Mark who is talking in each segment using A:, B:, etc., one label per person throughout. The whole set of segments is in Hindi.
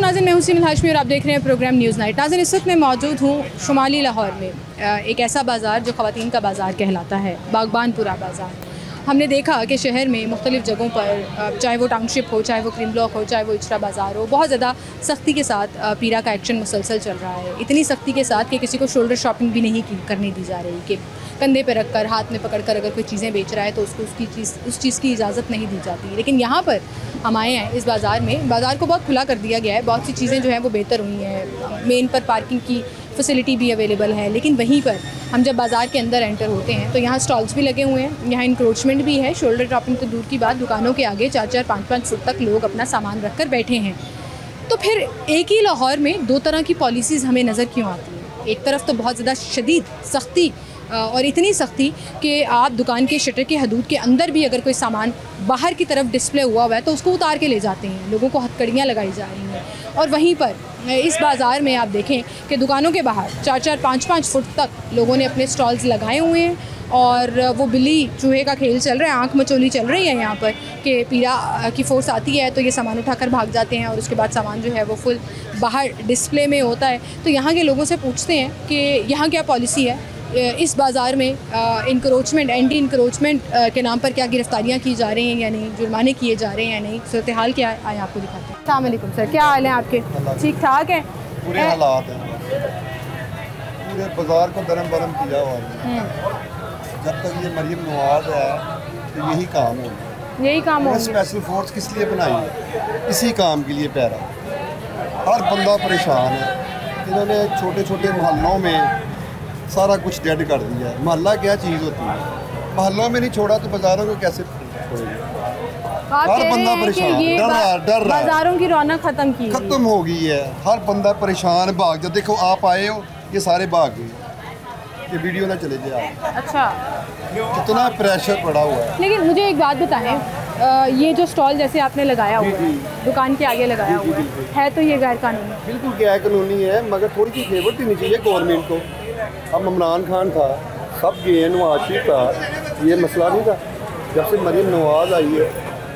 A: नाज़रीन, मैं हूं सीमल हाशमी और आप देख रहे हैं प्रोग्राम न्यूज़ नाइट। नाज़रीन, इस वक्त मैं मौजूद हूं शुमाली लाहौर में, एक ऐसा बाज़ार जो ख़वातीन का बाज़ार कहलाता है, बागबानपुरा बाज़ार। हमने देखा कि शहर में मुख्तलिफ़ जगहों पर, चाहे वो टाउनशिप हो, चाहे वो क्रीम ब्लॉक हो, चाहे वो इचरा बाज़ार हो, बहुत ज़्यादा सख्ती के साथ पीरा का एक्शन मुसलसल चल रहा है। इतनी सख्ती के साथ कि किसी को शोल्डर शॉपिंग भी नहीं करने दी जा रही, कि कंधे पर रख कर, हाथ में पकड़ कर अगर कोई चीज़ें बेच रहा है तो उसको उस चीज़ की इजाज़त नहीं दी जाती। लेकिन यहाँ पर हम आए हैं इस बाज़ार में, बाज़ार को बहुत खुला कर दिया गया है, बहुत सी चीज़ें जो हैं वो बेहतर हुई हैं, मेन पर पार्किंग की फैसिलिटी भी अवेलेबल है। लेकिन वहीं पर हम जब बाज़ार के अंदर एंटर होते हैं तो यहाँ स्टॉल्स भी लगे हुए हैं, यहाँ इंक्रोचमेंट भी है। शोल्डर शॉपिंग तो दूर की बात, दुकानों के आगे 4-4, 5-5 फुट तक लोग अपना सामान रख कर बैठे हैं। तो फिर एक ही लाहौर में दो तरह की पॉलिसीज़ हमें नज़र क्यों आती हैं? एक तरफ तो बहुत ज़्यादा शदीद सख्ती, और इतनी सख्ती कि आप दुकान के शटर के हदूद के अंदर भी अगर कोई सामान बाहर की तरफ डिस्प्ले हुआ है तो उसको उतार के ले जाते हैं, लोगों को हथकड़ियाँ लगाई जा रही हैं। और वहीं पर इस बाज़ार में आप देखें कि दुकानों के बाहर 4-4, 5-5 फुट तक लोगों ने अपने स्टॉल्स लगाए हुए हैं और वो बिल्ली चूहे का खेल चल रहा है, आँख मचोली चल रही है यहाँ पर कि पीरा की फ़ोर्स आती है तो ये सामान उठाकर भाग जाते हैं और उसके बाद सामान जो है वो फुल बाहर डिस्प्ले में होता है। तो यहाँ के लोगों से पूछते हैं कि यहाँ क्या पॉलिसी है, इस बाज़ार में इंक्रोचमेंट, एंटी इंक्रोचमेंट के नाम पर क्या गिरफ्तारियाँ की जा रही हैं या नहीं, जुर्माने किए जा रहे हैं या नहीं, सूरत हाल क्या है, आए आपको दिखाते हैं। अस्सलाम वालेकुम सर, क्या हाल है आपके? ठीक ठाक है?
B: पूरे हालात हैं, पूरे बाज़ार को दरम बरम किया हुआ है। जब तक ये मरियम नवाज़ है तो यही काम होगा,
A: यही काम होगा।
B: स्पेशल फोर्स किस लिए बनाई है? इसी काम के लिए पैरा। हर बंदा परेशान है। इन्होंने छोटे छोटे मोहल्लों में सारा कुछ डेड कर दिया है। मोहल्ला क्या चीज़ होती है? मोहल्लों में नहीं छोड़ा तो बाज़ारों को कैसे छोड़ेगा? हर बंदा परेशान, डर रहा है।
A: बाज़ारों की रौनक खत्म
B: हो गई है। हर बंदा परेशान, भाग जा। देखो आप आए हो, ये सारे भाग गए, ये वीडियो ना चले जाए।
A: अच्छा,
B: कितना प्रेशर पड़ा हुआ है।
A: लेकिन मुझे एक बात बताएं, ये जो स्टॉल जैसे आपने लगाया हुआ है, दुकान के आगे लगाया हुआ है तो ये गैर कानूनी?
B: बिल्कुल गैर कानूनी है, मगर थोड़ी सी फेवर देनी चाहिए गवर्नमेंट को। अब इमरान खान था, सब गए, नवाज शरीफ था, ये मसला नहीं था। जब से मरियम नवाज़ आई है,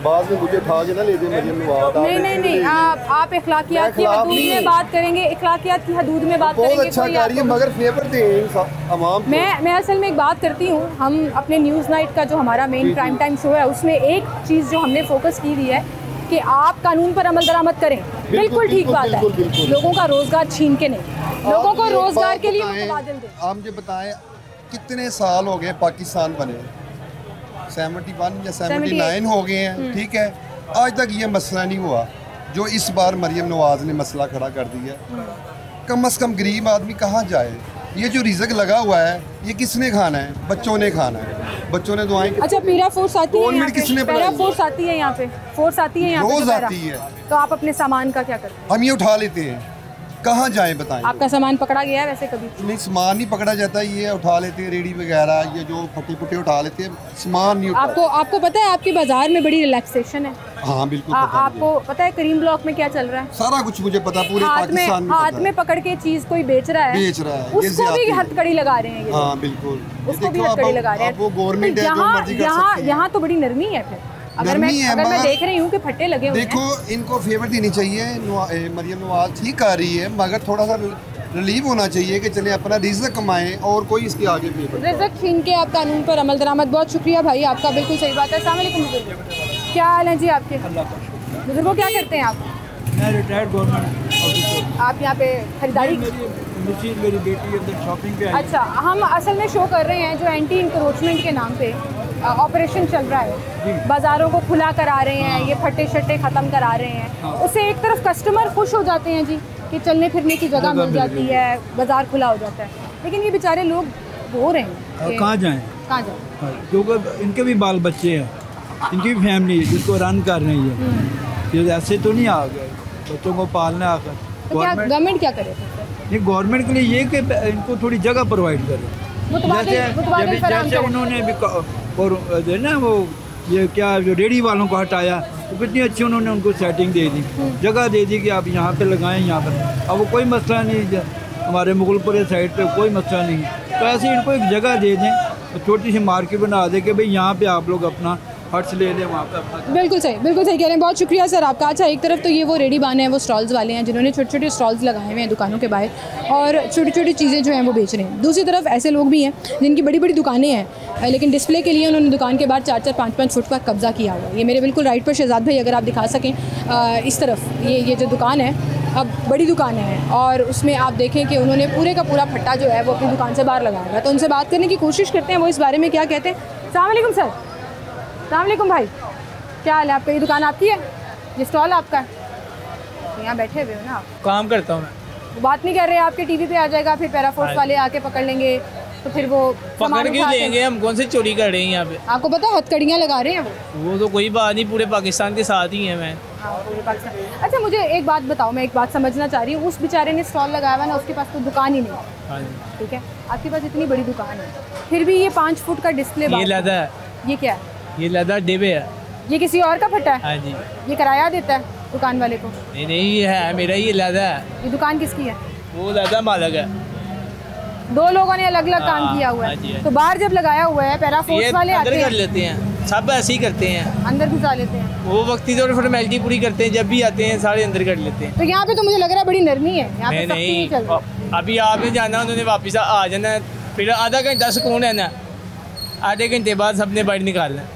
B: बाद में मुझे उठा के ना ले दे मरियम नवाज़।
A: नहीं, आप इखलाकियात की हदूद में बात करेंगे, इखलाकियात की हदूद में बात करेंगे।
B: बहुत अच्छा कार्य, मगर फेवर दें आवाम को।
A: मैं असल में एक बात करती हूँ, हम अपने न्यूज़ नाइट का जो हमारा मेन प्राइम टाइम शो है उसमें एक चीज़ जो हमने फोकस की हुई है कि आप कानून पर अमल दरामद करें। बिल्कुल ठीक बात है, लोगों का रोज़गार छीन के नहीं, लोगों को रोज़गार के लिए मुतबादिल दें।
B: आप मुझे बताएं, कितने साल हो गए पाकिस्तान बने? 71 या 79 हो गए हैं, ठीक है। आज तक ये मसला नहीं हुआ जो इस बार मरियम नवाज़ ने मसला खड़ा कर दिया। कम से कम गरीब आदमी कहाँ जाए? ये जो रिज़्क लगा हुआ है ये किसने खाना है? बच्चों ने खाना है, बच्चों ने दुआएं।
A: अच्छा, पीरा फोर्स आती है यहाँ पे?
B: किसने
A: पीरा फोर्स आती है यहाँ पे? फोर्स आती है यहाँ पे?
B: रोज आती है।
A: तो आप अपने सामान का क्या करते हैं?
B: हम ये उठा लेते हैं, कहाँ जाएं बताएं?
A: आपका सामान पकड़ा गया है वैसे कभी?
B: नहीं, सामान नहीं पकड़ा जाता, ये उठा लेते हैं, रेडी वगैरह ये जो फटे फुटे उठा लेते हैं, सामान नहीं उठा।
A: आपको पता है आपके बाजार में बड़ी रिलैक्सेशन है?
B: हाँ बिल्कुल।
A: आपको पता है करीम ब्लॉक में क्या चल रहा है?
B: सारा कुछ मुझे पता, पूरे पाकिस्तान में
A: हाथ में पकड़ के चीज कोई बेच रहा है, उसको भी हथकड़ी लगा रहे हैं।
B: हाँ बिल्कुल,
A: उसको भी हथकड़ी लगा रहे हैं।
B: वो गवर्नमेंट है, जो मर्जी कर सकती है।
A: यहाँ तो बड़ी नरमी है। फिर अगर मैं देख रही हूँ कि फट्टे लगे हुए हैं।
B: देखो, इनको फेवर देनी चाहिए। मरियम नवाज़ ठीक आ रही है, मगर थोड़ा सा रिलीव होना चाहिए कि चले अपना रिज़्क कमाएं और कोई इसके आगे फेवर।
A: रिज़्क छीन के आप कानून पर अमल दरामद। बहुत शुक्रिया भाई, आपका बिल्कुल सही बात है। अस्सलाम वालेकुम बुजुर्ग, क्या हाल है जी आपके? बुजुर्गों क्या करते हैं आप?
C: मैं रिटायर्ड गवर्नमेंट ऑफिसर।
A: आप यहाँ पे खरीदारी?
C: मेरी बेटी अंदर शॉपिंग पे।
A: अच्छा, हम असल में शो कर रहे हैं जो एंटी इंक्रोचमेंट के नाम पे ऑपरेशन चल रहा है, बाज़ारों को खुला करा रहे हैं, ये फट्टे शट्टे ख़त्म करा रहे हैं। उससे एक तरफ कस्टमर खुश हो जाते हैं जी कि चलने फिरने की जगह मिल जाती है, बाज़ार खुला हो जाता है, लेकिन ये बेचारे लोग रो रहे हैं।
C: कहाँ जाएँ? क्योंकि इनके भी बाल बच्चे हैं, इनकी भी फैमिली है जिसको रन कर रही है। ये ऐसे तो नहीं आ गए बच्चों को पालने आकर।
A: गवर्नमेंट क्या करे?
C: ये गवर्नमेंट के लिए ये कि इनको थोड़ी जगह प्रोवाइड करे। जैसे उन्होंने भी और जो है ना वो ये क्या जो रेडी वालों को हटाया तो कितनी अच्छी उन्होंने उनको सेटिंग दे दी, जगह दे दी कि आप यहाँ पे लगाएं, यहाँ पर। अब वो कोई मसला नहीं, हमारे मुगलपुरे साइड पे कोई मसला नहीं। तो ऐसे इनको एक जगह दे दें, छोटी सी मार्केट बना दे कि भाई यहाँ पे आप लोग अपना फर्श ले लें वहाँ पे।
A: बिल्कुल सही कह रहे हैं, बहुत शुक्रिया सर आपका। अच्छा, एक तरफ तो ये वो रेडी बान है, वो स्टॉल्स वाले हैं जिन्होंने छोटे छोटे स्टॉल्स लगाए हुए हैं दुकानों के बाहर और छोटी छोटी चीज़ें जो हैं वो बेच रहे हैं। दूसरी तरफ ऐसे लोग भी हैं जिनकी बड़ी बड़ी दुकानें हैं लेकिन डिस्प्ले के लिए उन्होंने दुकान के बाहर 4-4, 5-5 फुट का कब्जा किया हुआ है। ये मेरे बिल्कुल राइट पर शहजाद भाई, अगर आप दिखा सकें इस तरफ ये जो दुकान है, अब बड़ी दुकान है और उसमें आप देखें कि उन्होंने पूरे का पूरा फट्टा जो है वो अपनी दुकान से बाहर लगाया हुआ है। तो उनसे बात करने की कोशिश करते हैं, वो इस बारे में क्या कहते हैं। अस्सलाम वालेकुम सर। अस्सलाम वालेकुम भाई, क्या हाल है आपका? ये दुकान आपकी है, ये स्टॉल आपका है? तो यहाँ बैठे हुए हो ना आप?
D: काम करता हूँ मैं।
A: बात नहीं कर रहे, आपके टीवी पे आ जाएगा, फिर पैराफोर्स वाले आके पकड़ लेंगे तो फिर वो
D: पकड़ के लेंगे। हम कौन से चोरी कर रहे हैं यहाँ पे?
A: आपको पता है हथकड़ियाँ लगा रहे हैं
D: वो तो कोई बात नहीं, पूरे पाकिस्तान के साथ ही है मैं।
A: हाँ, पूरे पाकिस्तान। अच्छा, मुझे एक बात बताओ, मैं एक बात समझना चाह रही हूँ। उस बेचारे ने स्टॉल लगाया हुआ ना, उसके पास तो दुकान ही नहीं है।
D: हाँ जी।
A: ठीक है, आपके पास इतनी बड़ी दुकान है, फिर भी ये 5 फुट का डिस्प्ले
D: ये लदा है,
A: ये क्या है?
D: ये लदा डिबे है।
A: ये किसी और का फटा है?
D: हाँ जी।
A: ये किराया देता है दुकान वाले को?
D: नहीं ये है मेरा, ये लदा है।
A: ये दुकान किसकी है?
D: वो लदा मालक है।
A: 2 लोगों ने अलग अलग काम किया हुआ है। तो बाहर जब लगाया हुआ है पैराफोर्स वाले आते हैं,
D: कर लेते हैं, सब ऐसे ही करते हैं,
A: अंदर घुसा लेते हैं।
D: वो वक्ती तौर पर फॉर्मेलिटी पूरी करते हैं, जब भी आते हैं सारे अंदर कर लेते हैं।
A: तो यहाँ पे तो मुझे लग रहा है बड़ी नरमी है, यहाँ पे सख्ती नहीं चल रही।
D: अभी आपने जाना, उन्होंने वापस आ जाना, फिर आधा घंटा सुकून है ना, आधे घंटे बाद सबने बाहर निकालना।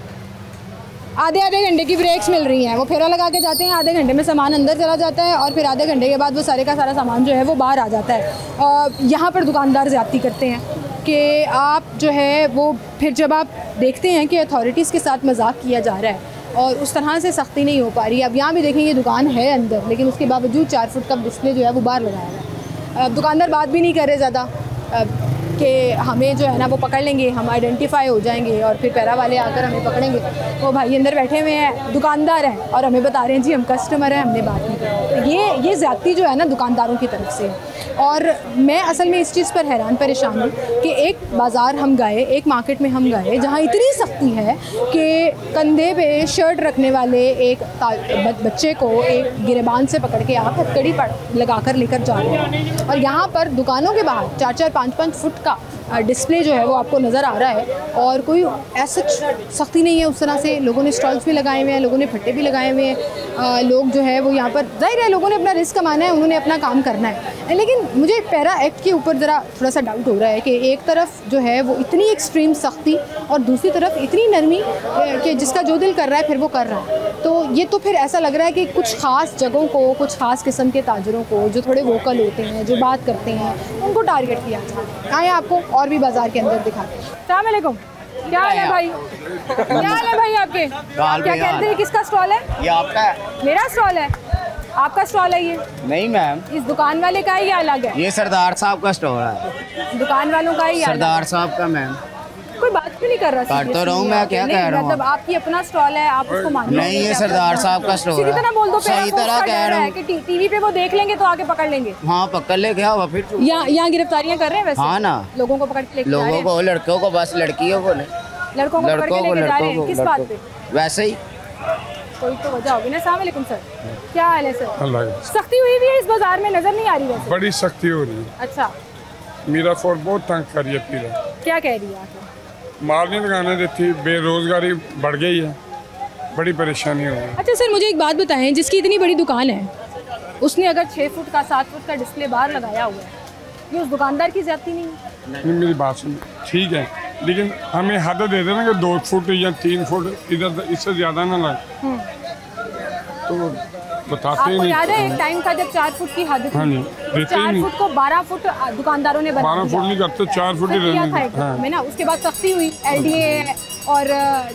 A: आधे घंटे की ब्रेक्स मिल रही हैं, वो फेरा लगा के जाते हैं, आधे घंटे में सामान अंदर चला जाता है और फिर आधे घंटे के बाद वो सारे का सारा सामान जो है वो बाहर आ जाता है। यहाँ पर दुकानदार ज़्यादती करते हैं कि आप जो है वो फिर जब आप देखते हैं कि अथॉरिटीज़ के साथ मजाक किया जा रहा है और उस तरह से सख्ती नहीं हो पा रही। अब यहाँ भी देखेंगे दुकान है अंदर, लेकिन उसके बावजूद 4 फुट का डिस्प्ले जो है वो बाहर लगाया हुआ है। दुकानदार बात भी नहीं कर रहे ज़्यादा कि हमें जो है ना वो पकड़ लेंगे, हम आइडेंटिफाई हो जाएंगे और फिर पैरा वाले आकर हमें पकड़ेंगे। वो भाई अंदर बैठे हुए हैं, दुकानदार हैं और हमें बता रहे हैं जी हम कस्टमर हैं, हमने बात नहीं की। तो ये ज़्यादती जो है ना दुकानदारों की तरफ से। और मैं असल में इस चीज़ पर हैरान परेशान हूँ कि एक बाज़ार हम गए, एक मार्केट में हम गए जहाँ इतनी सख्ती है कि कंधे पे शर्ट रखने वाले एक बच्चे को एक गिरेबान से पकड़ के आप हथकड़ी लगा कर लेकर जा रहे हैं और यहाँ पर दुकानों के बाहर 4-4, 5-5 फुट का डिस्प्ले जो है वो आपको नज़र आ रहा है और कोई ऐसा सख्ती नहीं है उस तरह से। लोगों ने स्टॉल्स भी लगाए हुए हैं, लोगों ने फट्टे भी लगाए हुए हैं। लोग जो है वो यहाँ पर जाहिर है लोगों ने अपना रिस्क कमाना है, उन्होंने अपना काम करना है। लेकिन मुझे पैरा एक्ट के ऊपर ज़रा थोड़ा सा डाउट हो रहा है कि एक तरफ जो है वो इतनी एक्सट्रीम सख्ती और दूसरी तरफ इतनी नरमी कि जिसका जो दिल कर रहा है फिर वो कर रहा है। तो ये तो फिर ऐसा लग रहा है कि कुछ ख़ास जगहों को, कुछ ख़ास किस्म के ताजरों को जो थोड़े वोकल होते हैं, जो बात करते हैं, उनको टारगेट किया जाए। आए आपको और भी बाज़ार के अंदर दिखाते हैं। अस्सलाम वालेकुम, क्या हाल है भाई? क्या हाल है भाई आपके? क्या कहते हैं, किसका स्टॉल है?
E: ये आपका है।
A: मेरा स्टॉल है? आपका स्टॉल है ये?
E: नहीं मैम,
A: इस दुकान वाले का है या अलग है?
E: ये सरदार साहब का स्टोर है।
A: दुकान वालों का है या
E: सरदार साहब का मैम।
A: कोई बात क्यों नहीं कर रहा?
E: कर तो रहा हूँ मैं, क्या कह रहा हूँ?
A: मतलब आपकी अपना स्टॉल है, आप उसको मान
E: नहीं, ये सरदार साहब का स्टोर है।
A: सीधी तरह बोल दो,
E: सही तरह कह रहा हूँ
A: कि टीवी पे वो देख लेंगे तो आके पकड़ लेंगे।
E: हाँ पकड़ ले, क्या हुआ फिर?
A: यहाँ गिरफ्तारियाँ कर रहे हैं वैसे?
E: हाँ ना,
A: लोगों को पकड़ के लेके जा रहे
E: लोगों
A: हैं।
E: को, लड़कों को, बस लड़कियों को नहीं,
A: लड़कों को पकड़ के लेके जा रहे हैं। किस बात पे?
E: वैसे ही
A: कोई तो वजह होगी ना। अस्सलाम वालेकुम सर, क्या हाल है सर? सख्ती हुई भी है इस बाजार में, नजर नहीं आ रही वैसे।
F: बड़ी सख्ती हो रही है।
A: अच्छा,
F: मेरा फोर बहुत तंग कर रही है पीला।
A: क्या कह रही है आके?
F: माल नहीं लगाने देती, बेरोजगारी बढ़ गई है, बड़ी परेशानी हो रही है।
A: अच्छा सर, मुझे एक बात बताएं, जिसकी इतनी बड़ी दुकान है उसने अगर 6 फुट का 7 फुट का डिस्प्ले बाहर लगाया हुआ है, ये उस दुकानदार की ज्यादती नहीं है?
F: नहीं, मेरी बात सुन, ठीक है, लेकिन हमें हद दे देना कि 2 फुट या 3 फुट, इधर इससे ज्यादा ना लगे। तो बताते
A: आपको
F: नहीं।
A: याद है एक टाइम था जब 4 फुट की हद थी?
F: हाँ जी, देते ही
A: 4
F: नहीं।
A: फुट को 12 फुट दुकानदारों ने बना
F: 12 फुट नहीं करते, 4 फुट ही
A: किया था
F: रहने
A: एक
F: देते। हाँ।
A: में ना। उसके बाद सख्ती हुई, LDA और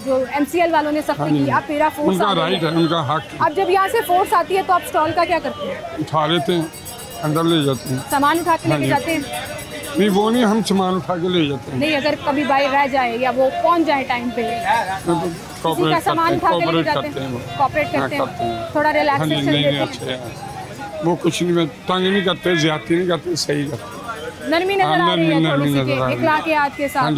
A: जो MCL वालों ने सख्ती की। अब मेरा फोर्स
F: उनका राइट है, उनका हक है।
A: अब जब यहाँ से फोर्स आती है तो आप स्टॉल का क्या करते हैं?
F: उठा लेते हैं, अंदर ले जाते हैं।
A: सामान उठा के
F: हाँ
A: लेके
F: जी।
A: जाते हैं?
F: नहीं वो नहीं, हम सामान उठा के ले जाते हैं।
A: नहीं, अगर कभी बाई रह जाए या वो पहुँच जाए टाइम पे, किसी का सामान उठा के लेके जाते हैं, कॉपरेट करते हैं, थोड़ा रिलैक्सेशन देते हैं,
F: अच्छे हैं वो, कुछ नहीं, तंग नहीं करते, ज्यादती नहीं करते, सही करते।
A: नरमी नजर आ रही है थोड़ी सी के इखलाकियात के साथ।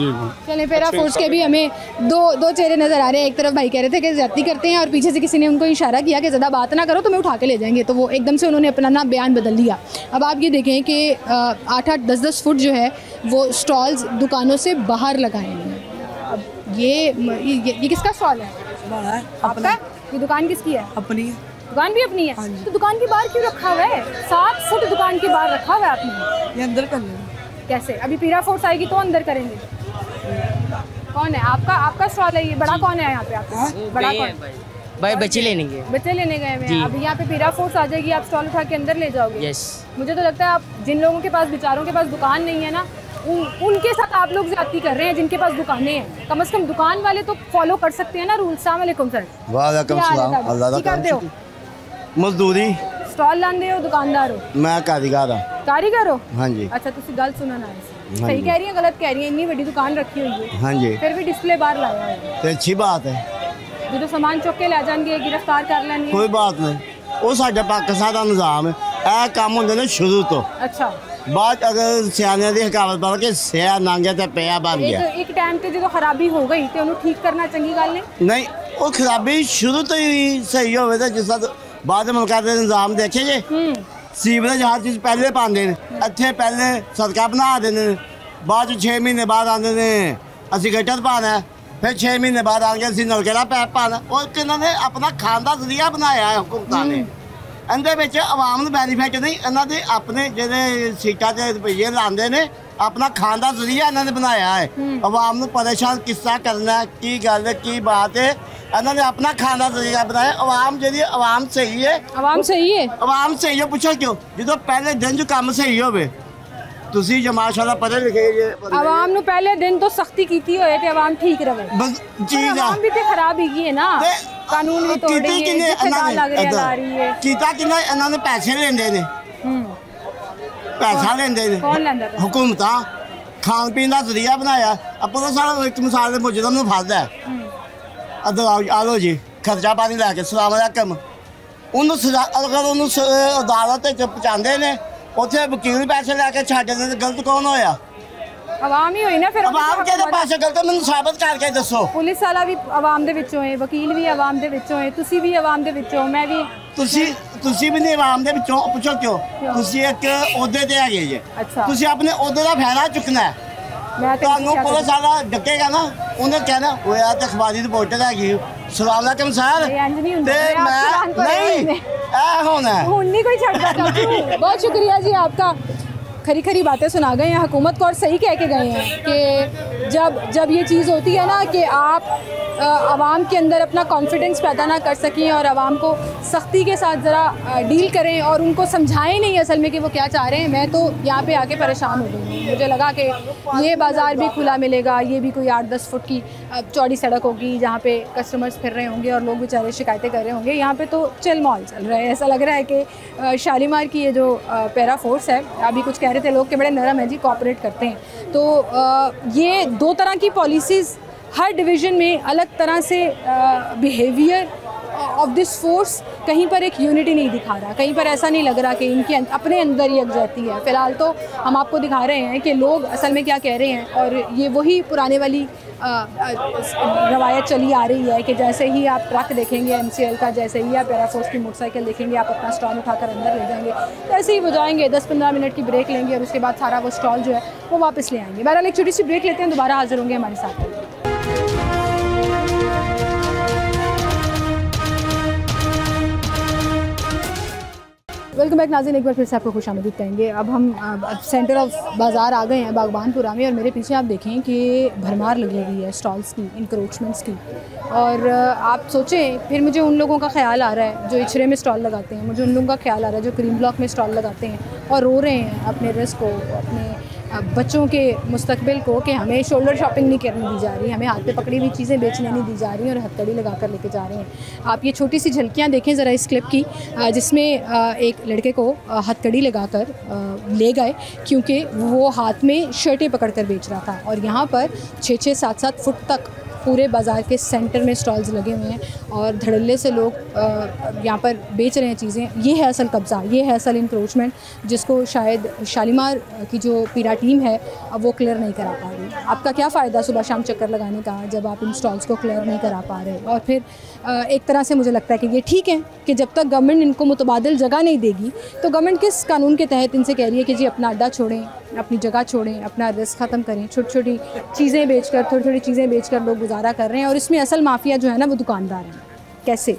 A: चलें, पैरा फोर्स के भी हमें दो चेहरे नजर आ रहे हैं। एक तरफ भाई कह रहे थे कि ज्यादती करते हैं और पीछे से किसी ने उनको इशारा किया कि ज़्यादा बात ना करो, तुम्हें उठा के ले जाएंगे। तो वो एकदम से उन्होंने अपना ना बयान बदल दिया। अब आप ये देखें कि 8-8, 10-10 फुट जो है वो स्टॉल्स दुकानों से बाहर लगाए हैं। अब ये किसका स्टॉल है?
G: हमारा है।
A: आपका? ये दुकान किसकी है?
G: अपनी है।
A: दुकान भी अपनी है? तो दुकान के बाहर क्यों रखा हुआ है? 7 फुट दुकान के बाहर रखा हुआ है आपने?
G: ये अंदर कर लेना।
A: कैसे? अभी पीरा फोर्स आएगी तो अंदर करेंगे। कौन है आपका? आपका स्टॉल है ये? बड़ा कौन है यहाँ पे आपका? बड़ा कौन?
E: भाई बच्चे लेने गए।
A: बच्चे लेने गए हैं। अब यहाँ पे पीरा फोर्स आ जाएगी, आप स्टॉल उठा के अंदर ले जाओगे?
E: यस।
A: मुझे तो लगता है आप जिन लोगों के पास, बेचारों के पास दुकान नहीं है ना, उनके साथ आप लोग ज्यादती कर रहे हैं जिनके पास दुकानें हैं। कम से कम दुकान वाले तो फॉलो कर सकते हैं ना रूल। अस्सलाम वालेकुम सर।
H: वालेकुम सलाम। अल्लाह दा
A: करते हो?
H: मजदूरी।
A: स्टॉल लांदे हो? दुकानदार हो?
H: मैं कारीगर हां।
A: कारीगर हो?
H: हाँ जी।
A: अच्छा, तुसी गल सुनना ना
H: हाँ
A: सही
H: जी।
A: कह रही है गलत कह रही है? इतनी बड़ी दुकान रखी हुई है,
H: हाँ जी,
A: फिर भी डिस्प्ले बाहर लाया है
H: तो अच्छी बात है।
A: जो सामान चुक के ले जाएंगे, गिरफ्तार कर लेंगे,
H: कोई बात नहीं। वो साडा पाकिस्तान का निज़ाम है। यह काम होंगे ने शुरू तो।
A: अच्छा,
H: बाद अगर सियाने की कहावत पता कि सिया नांगे ते पिया बन गया।
A: एक टाइम ते जो खराबी हो गई तो उन्हें ठीक करना चंगी गल
H: नहीं, वो खराबी शुरू तो ही सही हो जिस बाद मुल्क के निज़ाम देखेंगे। सीवरेज हर चीज़ पहले पाते हैं, इतने पहले सड़क बना देने, बाद 6 महीने बाद आते हैं असी गटर पाना, फिर 6 महीने बाद आगे असी नलके का पैप पाना। और इन्होंने अपना खान का जरिया बनाया है हुकूमत ने। इहदे आवाम बैनीफिट नहीं, इन्होंने अपने जो सीटा से रुपये लाते हैं अपना खान का जरिया इन्होंने बनाया है। आवाम को परेशान किस तरह करना है, की गल की बात है, इन्होंने अपना खान का जरिया बनाया। आवाम जी आवाम सही है,
A: आवाम सही है,
H: आवाम सही है। पूछो क्यों? जो पहले दिन जो काम सही हो तुसी जो माशाल्लाह पढ़े लिखे
A: आवाम नु पहले दिन तो सख्ती कीती होए ते आवाम ठीक रहे।
H: बस चीज
A: आवाम भी ते खराब ही है ना, कानून भी तोड़ रही है, जिम्मेदार लग रही है।
H: कीता कि इन्होंने पैसे लेंदे ने, पैसा लेंदे ने।
A: कौन लेंदा?
H: हुकूमत खान पीन का जरिया बनाया। अब तो सारा एक मिसाल मुजरम नु फसदा है। अदर आ लो जी खर्चा पानी लैके सलाम अलैकुम उन्होंने सजा, अगर उन्होंने अदालत पहुँचाते ने उत्थे वकील पैसे लैके छड्ड देंदे, गलत कौन होया?
A: आवाम ही होई ना। फिर
H: आवाम केदे पासे गलत है? मैनूं साबित करके दसो।
A: पुलिस वाला भी आवाम दे विचों है, वकील भी आवाम दे विचों है, तुसी भी आवाम दे विचों, मैं भी।
H: तुसी भी नहीं आवाम दे विचों। पुछो क्यों? तुसी एक ओहदे ते हैगे जे।
A: अच्छा,
H: तुसी अपने ओहदे दा फायदा चुकना है।
A: मैं तो
H: तुहानूं पुलिस वाला डकेगा ना, उन्हें कहना वो यार ते अखबारी रिपोर्टर हैगी सलाम अलैकुम सर ते मैं नहीं ऐ होना है।
A: नहीं कोई छड्डदा। बहुत शुक्रिया जी आपका, खरी खरी बातें सुना गए हैं हुकूमत को और सही कह के गए हैं कि जब ये चीज़ होती है ना कि आप आवाम के अंदर अपना कॉन्फिडेंस पैदा ना कर सकें और आवाम को सख्ती के साथ ज़रा डील करें और उनको समझाएं नहीं असल में कि वो क्या चाह रहे हैं। मैं तो यहाँ पे आके परेशान हो गई हूँ। मुझे लगा कि ये बाज़ार भी खुला मिलेगा, ये भी कोई 8-10 फुट की चौड़ी सड़क होगी जहाँ पे कस्टमर्स फिर रहे होंगे और लोग बेचारे शिकायतें कर रहे होंगे। यहाँ पे तो चिल मॉल चल रहा है। ऐसा लग रहा है कि शालीमार की ये जो पैरा फोर्स है, अभी कुछ कह रहे थे लोग के बड़े नरम है जी, कोऑपरेट करते हैं। तो ये 2 तरह की पॉलिसीज़ हर डिवीज़न में अलग तरह से बिहेवियर ऑफ दिस फोर्स कहीं पर एक यूनिटी नहीं दिखा रहा, कहीं पर ऐसा नहीं लग रहा कि इनके अपने अंदर ही यकजहती है। फ़िलहाल तो हम आपको दिखा रहे हैं कि लोग असल में क्या कह रहे हैं और ये वही पुराने वाली रवायत चली आ रही है कि जैसे ही आप ट्रक देखेंगे MCL का, जैसे ही आप पैरा फोर्स की मोटरसाइकिल देखेंगे, आप अपना स्टॉल उठाकर अंदर ले जाएंगे, ऐसे ही वो जाएंगे, 10-15 मिनट की ब्रेक लेंगे और उसके बाद सारा वो स्टॉल जो है वो वापस ले आएंगे। बहरहाल एक छोटी सी ब्रेक लेते हैं, दोबारा हाजिर होंगे हमारे साथ। वेलकम बैक नाज़रीन, एक बार फिर से आपको खुशामदीद कहेंगे। अब हम सेंटर ऑफ बाज़ार आ गए हैं बागबानपुरा में और मेरे पीछे आप देखें कि भरमार लगी हुई है स्टॉल्स की, इंक्रोचमेंट्स की। और आप सोचें, फिर मुझे उन लोगों का ख्याल आ रहा है जो इचरे में स्टॉल लगाते हैं, मुझे उन लोगों का ख्याल आ रहा है जो क्रीम ब्लॉक में स्टॉल लगाते हैं और रो रहे हैं अपने रिस्क को, अपने बच्चों के मुस्तकबिल को कि हमें शोल्डर शॉपिंग नहीं करने दी जा रही, हमें हाथ पे पकड़ी हुई चीज़ें बेचने नहीं दी जा रही और हथकड़ी लगा कर लेके जा रहे हैं। आप ये छोटी सी झलकियाँ देखें ज़रा इस क्लिप की, जिसमें एक लड़के को हथकड़ी लगा कर ले गए क्योंकि वो हाथ में शर्टें पकड़ कर बेच रहा था। और यहाँ पर 6-6, 7-7 फुट तक पूरे बाज़ार के सेंटर में स्टॉल्स लगे हुए हैं और धड़ल्ले से लोग यहाँ पर बेच रहे हैं चीज़ें। ये है असल कब्ज़ा, ये है असल इंक्रोचमेंट, जिसको शायद शालीमार की जो पीरा टीम है अब वो क्लियर नहीं करा पा रही। आपका क्या फ़ायदा सुबह शाम चक्कर लगाने का जब आप इन स्टॉल्स को क्लियर नहीं करा पा रहे। और फिर एक तरह से मुझे लगता है कि ये ठीक है कि जब तक गवर्नमेंट इनको मुतबादिल जगह नहीं देगी तो गवर्नमेंट किस कानून के तहत इनसे कह रही है कि जी अपना अड्डा छोड़ें, अपनी जगह छोड़ें, अपना रिस्क ख़त्म करें, छोटी छोटी चीज़ें बेचकर, थोड़ी थोड़ी चीज़ें बेचकर लोग गुजारा कर रहे हैं। और इसमें असल माफिया जो है ना वो दुकानदार हैं। कैसे?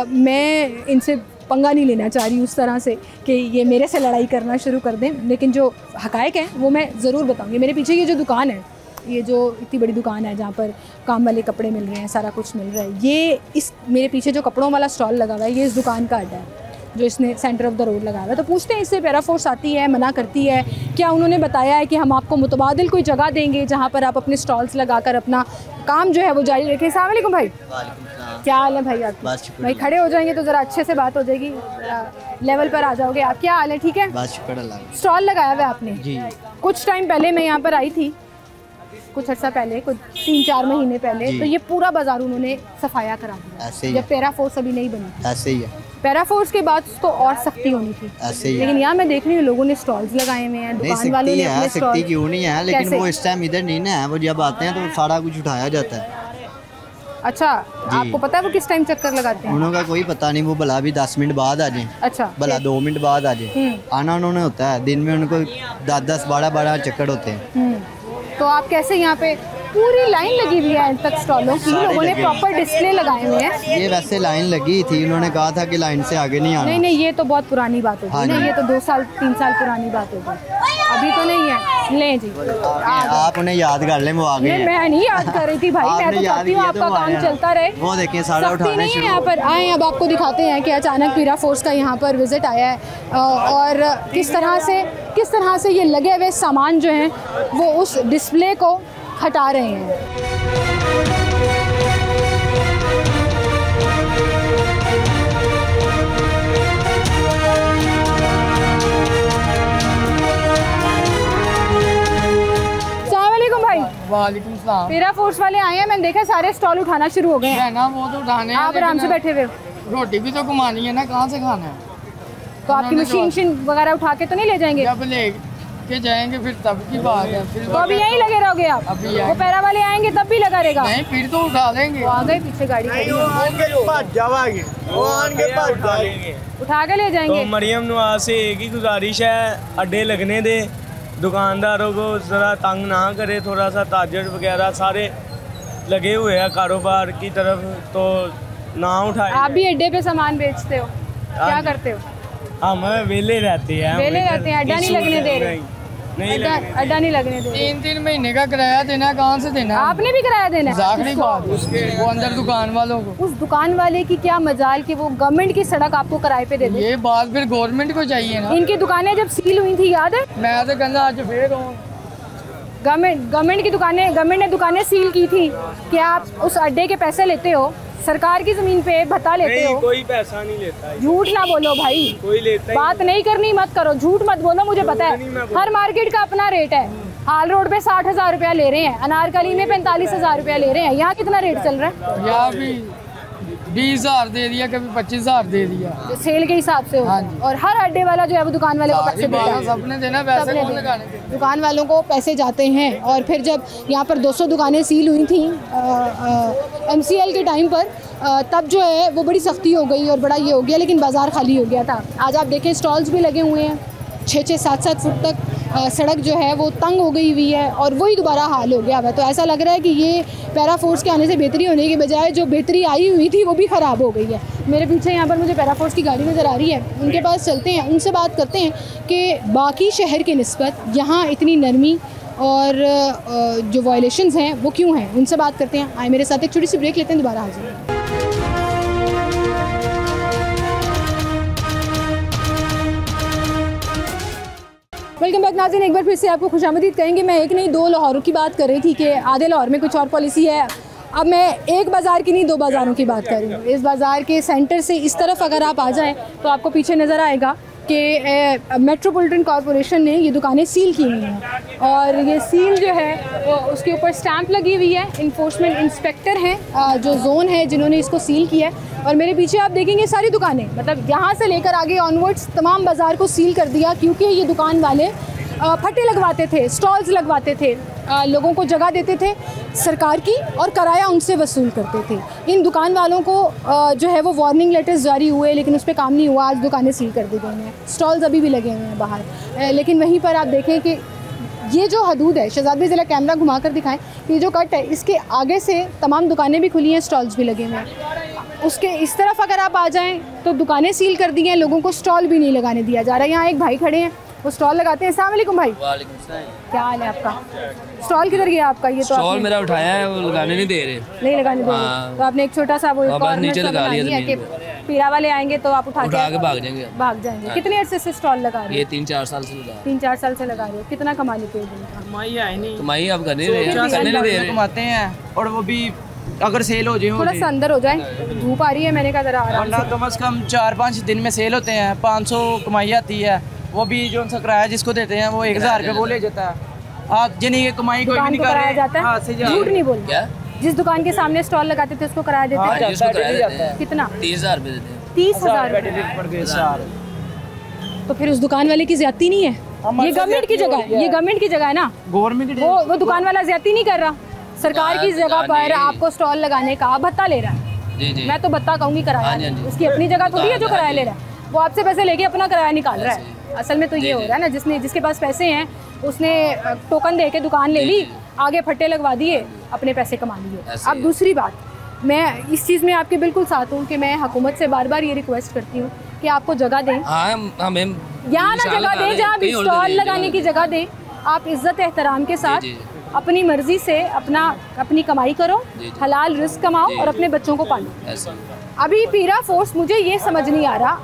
A: मैं इनसे पंगा नहीं लेना चाह रही उस तरह से कि ये मेरे से लड़ाई करना शुरू कर दें, लेकिन जो हक़ाइक़ हैं वो मैं ज़रूर बताऊँगी। मेरे पीछे ये जो दुकान है, ये जो इतनी बड़ी दुकान है जहाँ पर काम वाले कपड़े मिल रहे हैं, सारा कुछ मिल रहा है, ये इस मेरे पीछे जो कपड़ों वाला स्टॉल लगा हुआ है, ये इस दुकान का अड्डा है जो इसने सेंटर ऑफ द रोड लगाया हुआ है। तो पूछते हैं इससे पैरा फोर्स आती है, मना करती है क्या? उन्होंने बताया है कि हम आपको मुतबादिल कोई जगह देंगे जहाँ पर आप अपने स्टॉल्स लगाकर अपना काम जो है वो जारी रखें। अस्सलाम वालेकुम भाई। क्या हाल है भाई आपकी? भाई खड़े हो जाएंगे तो ज़रा अच्छे से बात हो जाएगी, लेवल पर आ जाओगे आप। क्या हाल है? ठीक है। स्टॉल लगाया हुआ है आपने जी? कुछ टाइम पहले मैं यहाँ पर आई थी, कुछ अर्सा पहले, कुछ 3-4 महीने पहले, तो ये पूरा बाजार उन्होंने सफाया करा दिया। जब पैरा फोर्स अभी नहीं बनी,
G: ऐसे ही है।
A: पैरा फोर्स के बाद तो और सख्ती होनी थी,
G: ऐसे ही
A: लेकिन यहाँ मैं देख रही हूँ लोगों ने स्टॉल्स लगाए हुए हैं, दुकान वालों ने अपने स्टॉल।
G: सख्ती क्यों नहीं है, लेकिन वो इस टाइम इधर नहीं ना है, वो जब आते हैं तो सारा कुछ उठाया जाता है।
A: अच्छा, आपको पता है वो किस टाइम चक्कर लगाते हैं?
G: उन्होंने कोई पता नहीं, वो भला भी 10 मिनट बाद आ जाए,
A: अच्छा
G: भला 2 मिनट बाद आ जाए, आना उन्होंने होता है। दिन में उनको 10-10, 12-12 चक्कर होते हैं।
A: तो आप कैसे? यहाँ पे पूरी लाइन लगी हुई है तक स्टॉलों की, लोगों ने प्रॉपर डिस्प्ले लगाए हुए हैं।
G: ये वैसे लाइन लगी थी, उन्होंने कहा था कि लाइन से आगे नहीं आना।
A: नहीं, ये तो बहुत पुरानी बात होगी ना, ये तो 2 साल 3 साल पुरानी बात होगी, अभी तो नहीं है। लें जी,
G: आप उन्हें याद कर लें, वो आगे हैं।
A: मैं नहीं याद कर रही थी भाई, मैं तो चाहती हूँ आपका काम चलता रहे।
G: वो देखें सारा उठाने शुरू।
A: यहाँ पर आए, अब आपको दिखाते हैं कि अचानक पैरा फोर्स का यहाँ पर विजिट आया है और किस तरह से ये लगे हुए सामान जो हैं वो उस डिस्प्ले को हटा रहे हैं। भाई
I: वालेकुम सलाम।
A: पैरा फोर्स वाले आए हैं, मैंने देखा सारे स्टॉल उठाना शुरू हो गए हैं
I: ना। वो तो उठाने
A: आप आराम से बैठे हुए,
I: रोटी भी तो कमानी है ना, कहाँ से खाना है?
A: तो आपकी मशीन वगैरह उठा के तो नहीं ले जाएंगे?
I: जब ले के जाएंगे फिर तब की बात है। फिर
A: तो अभी यहीं लगे रहोगे आप? वो पैरा वाले आएंगे तब भी लगा रहेगा?
I: नहीं, फिर तो उठा लेंगे।
A: आ गए पीछे गाड़ी खड़ी है, उठा के ले जाएंगे।
D: तो मरियम नवाज से एक ही गुजारिश है, अड्डे लगने दे, दुकानदारों को ज़रा तंग ना करे, थोड़ा सा ताजर वगैरह सारे लगे हुए हैं कारोबार की तरफ, तो ना उठाए।
A: आप भी अड्डे पे सामान बेचते हो? क्या करते हो?
D: हम वेले रहते हैं,
A: अड्डा नहीं लगने दे रहे? अड्डा नहीं लगने दे।
I: 3-3 महीने का किराया देना है, कहाँ से देना?
A: आपने भी किराया देना है?
I: वो अंदर दुकान वालों को।
A: उस दुकान वाले की क्या मजाल कि वो गवर्नमेंट की सड़क आपको किराए पे दे दे?
I: ये बात फिर गवर्नमेंट को चाहिए ना।
A: इनकी दुकानें जब सील हुई थी याद है?
I: मैं तो कहना आज फिर
A: गवर्नमेंट ने दुकानें सील की थी। क्या आप उस अड्डे के पैसे लेते हो? सरकार की जमीन पे भत्ता लेते हो?
D: कोई पैसा नहीं लेता।
A: झूठ ना बोलो भाई,
D: कोई लेता
A: बात नहीं करनी मत करो, झूठ मत बोलो, मुझे पता है हर मार्केट का अपना रेट है। हाल रोड पे 60,000 रुपया ले रहे हैं, अनारकली में 45,000 रुपया ले रहे हैं, यहाँ कितना रेट चल रहा है?
I: यहाँ भी 20,000 दे दिया, कभी 25,000 दे दिया,
A: सेल के हिसाब से हो। और हर अड्डे वाला जो है वो दुकान वाले को पैसे देता है।
I: सबने देना, पैसे कौन लगाने?
A: दुकान वालों को पैसे जाते हैं। और फिर जब यहाँ पर 200 दुकानें सील हुई थी MCL के टाइम पर, तब जो है वो बड़ी सख्ती हो गई और बड़ा ये हो गया, लेकिन बाज़ार खाली हो गया था। आज आप देखें स्टॉल्स भी लगे हुए हैं, 6-6, 7-7 फुट तक सड़क जो है वो तंग हो गई हुई है और वही दोबारा हाल हो गया हुआ है। तो ऐसा लग रहा है कि ये पैरा फोर्स के आने से बेहतरी होने के बजाय जो बेहतरी आई हुई थी वो भी ख़राब हो गई है। मेरे पीछे यहाँ पर मुझे पैरा फोर्स की गाड़ी नज़र आ रही है, उनके पास चलते हैं, उनसे बात करते हैं कि बाकी शहर के निस्बत यहाँ इतनी नरमी और जो वायलेशंस हैं वो क्यों हैं, उनसे बात करते हैं। आए मेरे साथ, एक छोटी सी ब्रेक लेते हैं, दोबारा हाजिर हैं। वेलकम बैक नाज़रीन, एक बार फिर से आपको खुशामदीद कहेंगे। मैं एक नहीं 2 लाहौरों की बात कर रही थी कि आधे लाहौर में कुछ और पॉलिसी है। अब मैं एक बाज़ार की नहीं 2 बाज़ारों की बात कर रही हूँ। इस बाज़ार के सेंटर से इस तरफ अगर आप आ जाएं तो आपको पीछे नज़र आएगा कि मेट्रोपॉलिटन कॉरपोरेशन ने ये दुकानें सील की हुई हैं और ये सील जो है वो उसके ऊपर स्टैंप लगी हुई है। इन्फोर्समेंट इंस्पेक्टर हैं जो जोन है जिन्होंने इसको सील किया है। और मेरे पीछे आप देखेंगे सारी दुकानें, मतलब यहाँ से लेकर आगे ऑनवर्ड्स तमाम बाज़ार को सील कर दिया, क्योंकि ये दुकान वाले फटे लगवाते थे, स्टॉल्स लगवाते थे, लोगों को जगह देते थे सरकार की और किराया उनसे वसूल करते थे। इन दुकान वालों को जो है वो वार्निंग लेटर्स जारी हुए, लेकिन उस पर काम नहीं हुआ। आज दुकानें सील कर दी गई हैं, स्टॉल्स अभी भी लगे हुए हैं बाहर। लेकिन वहीं पर आप देखें कि ये जो हदूद है, शहजाद भाई ज़रा कैमरा घुमा कर दिखाएं, ये जो कट है इसके आगे से तमाम दुकानें भी खुली हैं, स्टॉल्स भी लगे हुए हैं। उसके इस तरफ अगर आप आ जाएं तो दुकानें सील कर दी हैं, लोगों को स्टॉल भी नहीं लगाने दिया जा रहा है। यहाँ एक भाई खड़े हैं, वो स्टॉल लगाते हैं। अस्सलाम वालेकुम भाई।
J: वालेकुम सलाम।
A: क्या हाल है आपका? स्टॉल किधर गया आपका? ये तो
J: स्टॉल मेरा उठाया है, वो लगाने नहीं दे रहे।
A: नहीं लगाने दे रहे, तो आपने एक छोटा सा वो
J: नीचे लगा लिया
A: कि पीरा वाले आएंगे तो आप उठा के
J: भाग जाएंगे।
A: कितने अर्से से स्टॉल लगा रहे हो?
J: ये 3-4 साल से लगा।
A: 3-4 साल से लगा रहे हो। कितना कमा लेते हो?
I: कमाई है नहीं,
J: कमाई आप करने नहीं दे रहे।
I: कमाते हैं और वो भी अगर सेल हो जाए,
A: थोड़ा सा अंदर हो जाए, धूप आ रही है, मैंने कहा जरा आराम से।
I: कम से कम 4-5 दिन में सेल होते हैं, 500 कमाई आती है। वो भी जो उनका किराया जिसको देते हैं वो 1000 रुपये वो ले जाता है। आप जिन्हें ये कमाई कोई भी नहीं कर रहे
A: जाता है, झूठ नहीं बोल। जिस दुकान के सामने स्टॉल लगाते थे उसको किराया देते हैं कितना?
J: 30,000 रुपये देते हैं।
A: 30,000 तो फिर उस दुकान वाले की ज्यादती नहीं है? ये गवर्नमेंट की जगह है, ये गवर्नमेंट की जगह है ना।
I: गवर्नमेंट
A: वो दुकान वाला ज्यादती नहीं कर रहा, सरकार की जगह पर आपको स्टॉल लगाने का भत्ता ले रहा है। मैं तो भत्ता कहूँगी किराया, उसकी अपनी जगह थोड़ी है जो किराया ले रहा है। वो आपसे पैसे लेके अपना किराया निकाल रहा है। असल में तो ये हो रहा है ना, जिसके पास पैसे हैं उसने टोकन दे के दुकान ले ली, आगे फट्टे लगवा दिए, अपने पैसे कमा लिए। अब दूसरी बात, मैं इस चीज़ में आपके बिल्कुल साथ हूँ कि मैं हुकूमत से बार बार ये रिक्वेस्ट करती हूँ कि आपको जगह दें, यहाँ ना जगह दें जहाँ भी स्टॉल लगाने की जगह दें। आप इज्जत एहतराम के साथ अपनी मर्जी से अपनी कमाई करो, हलाल रिस्क कमाओ और अपने बच्चों को पालो। अभी पीरा फोर्स मुझे ये समझ नहीं आ रहा,